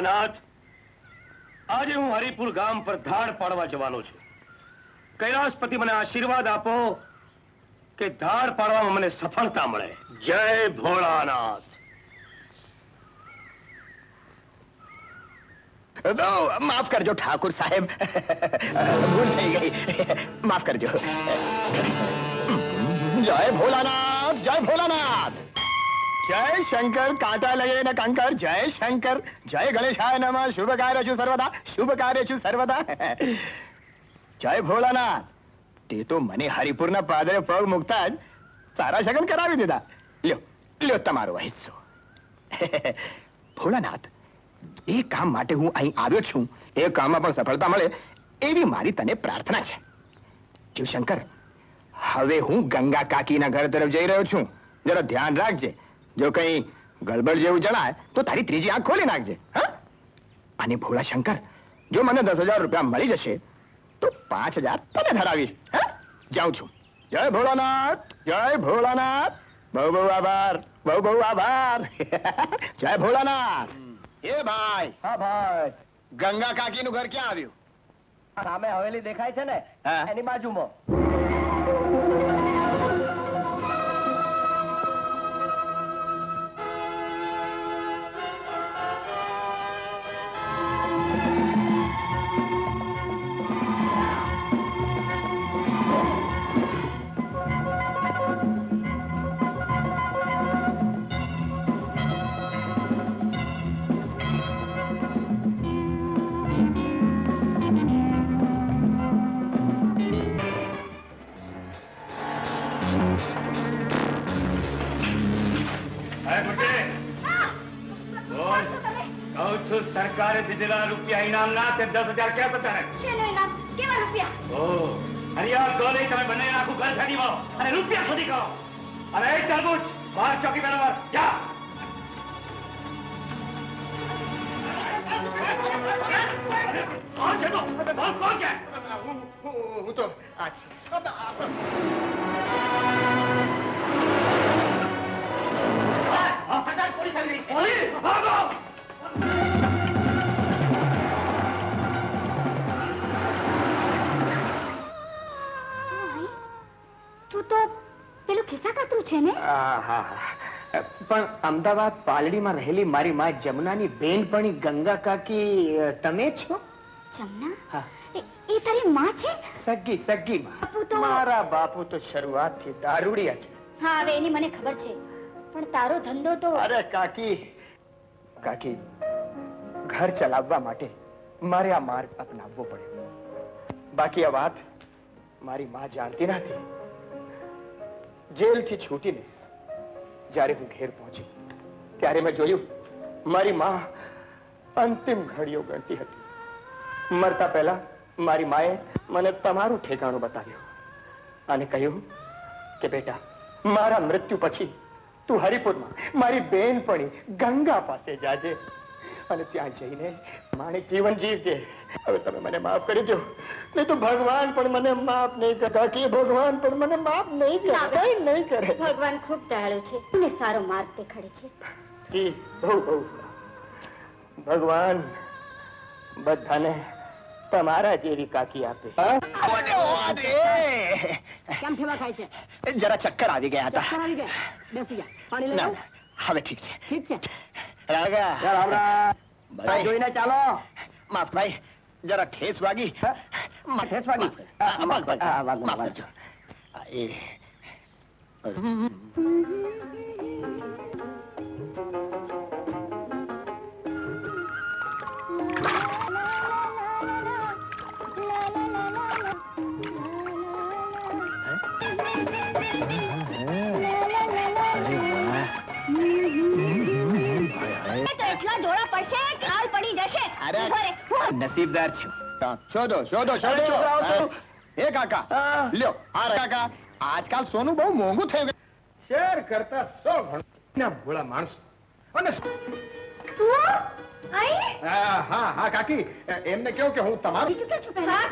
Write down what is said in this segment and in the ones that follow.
ભોળાનાથ, આજે હું હરિપુર ગામ પર ધાડ પાડવા જવાનો છું. કૈલાસપતિ મને આશીર્વાદ આપો કે ધાડ પાડવામાં મને સફળતા મળે. જય ભોળાનાથ. માફ કરજો ઠાकुर સાહેબ, ભૂલ થઈ ગઈ, માફ કરજો. જય ભોલાનાથ, જય ભોલાનાથ, જય શંકર, કાંટા લગે ને કંકર, જય શંકર, જય ગણેશાય નમઃ, શુભ કાર્યશુ સર્વદા, શુભ કાર્યશુ સર્વદા. જય ભોલાનાથ. તે તો મને હરિપુરના પાદરે પગ મૂકતા જ સારા શગન કરાવી દીધા. લ્યો લ્યો તમારો હિસ્સો. ભોલાનાથ, એ કામ માટે હું અહીં આવ્યો છું, એ કામમાં પણ સફળતા મળે એવી મારી તને પ્રાર્થના છે. શિવશંકર, હવે હું ગંગા કાકીના ઘર તરફ જઈ રહ્યો છું. જરા ધ્યાન રાખજે. જો કઈ ગડબડ જેવું જણાય તો તારી ત્રીજી આંખ ખોલી નાખજે. હા? અને ભોળા શંકર, જો મને 10,000 રૂપિયા મળી જશે તો 5,000 તને ધરાવીશ. હા? જાઉં છું. જય ભોળાનાથ, જય ભોળાનાથ. બહુ બહુ આભાર, બહુ બહુ આભાર. જય ભોળાનાથ. એ ભાઈ. હા ભાઈ. ગંગા કાકીનું ઘર ક્યાં આવ્યું? સામે હવેલી દેખાય છે ને, એની બાજુમાં. સરકારે દીધેલા રૂપિયા ઇનામ ના, તે 10,000 ક્યાં જતા રહે? શેનો ઇનામ? કેવા રૂપિયા? ઓ હરિયાળ ગોલી, તમે બંને આખું ઘર છાડી વાળો અને રૂપિયા શોધી કાઢો. અને એ તરબૂચ બહાર ચોકી બરાબર જા. કોણ છે તો? કોણ છે? હું તો પોલીસ આવી ગઈ. પોલીસ ભાગો. તું તો પેલું ખિસ્સા કાતરું છે ને? પણ અમદાવાદ પાલડીમાં રહેલી મારી માં જમનાની બેનપણી ગંગા કાકી તમે છો? જમના? હા. એ તારી માં છે? સગી સગી માં. બાપુ તો મારા બાપુ તો શરૂઆતથી દારૂડિયા છે. હા, હવે એની મને ખબર છે, પણ તારો ધંધો તો... અરે કાકી, કાકી, ઘર ચલાવવા માટે મારે આ માર્ગ અપનાવવો પડ્યો. બાકી આ વાત મારી માં જાણતી નથી. જેલથી છૂટીને જ્યારે હું ઘેર પહોંચી ત્યારે મેં જોયું મારી માં અંતિમ ઘડીઓ ગણતી હતી. મરતા પહેલા મારી માએ મને તમારું ઠેકાણું બતાવ્યું અને કહ્યું કે બેટા, મારા મૃત્યુ પછી તું હરિપુરમાં મારી બેનપણી ગંગા પાસે જાજે અને ત્યાં જઈને માણિક જીવન જીવજે. હવે તમે મને માફ કરી દો, નહીં તો ભગવાન પણ મને માફ નહીં કરે. કાકી, ભગવાન પણ મને માફ નહીં કરે, નહીં કરે. ભગવાન ખૂબ દયાળુ છે અને સારો માર્ગ દેખાડે છે. જી, બહુ બહુ ભગવાન બધાને તમારા જેવી કાકી આપે. કેમ ઠેવા ખાય છે? જરા ચક્કર આવી ગયા હતા. આવી ગયા. બેસી જા. પાણી લઈ ના, આવ. હવે ઠીક છે. ઠીક છે. રાગા. ભાઈ, જોઈને ચાલો. માફ ભાઈ, જરા ઠેસ વાગી. ઠેસ વાગી? માફ કરજો. એ એટલા જોડા પડશે, કાલ પડી જશે. અરે, ઉભો રહે. નસીબદાર છું. શોધો શોધો શોધો. એ કાકા, લ્યો આ કાકા, આજકાલ સોનું બહુ મોંઘું થઈ ગયું. શેર કરતા 100 ગણું ભોળા માણસો. અને તું અહીં? હા હા કાકી, એમને કેવું કે હું તમારું બીજું કે છું પહેલા?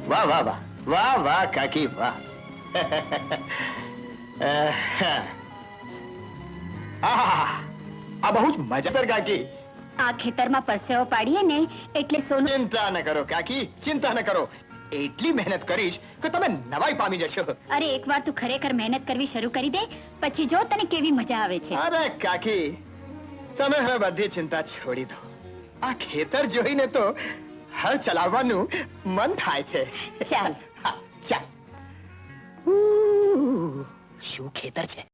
વાહ વાહ વાહ વાહ વાહ કાકી વાહ. આહ, આ બહુ જ મજાદાર કાકી. આ ખેતરમાં પરસેવો પાડીએ ને એટલે સોનું. ચિંતા ન કરો કાકી, ચિંતા ન કરો. એટલી મહેનત કરીશ કે તમે નવાઈ પામી જશો. અરે એકવાર તું ખરેખર મહેનત કરવી શરૂ કરી દે, પછી જો તને કેવી મજા આવે છે. અરે કાકી, તમે હવે બધી ચિંતા છોડી દો. આ ખેતર જોઈને તો હળ ચલાવવાનું મન થાય છે. ચાલ. હા, ચાલ. શું ખેતર છે.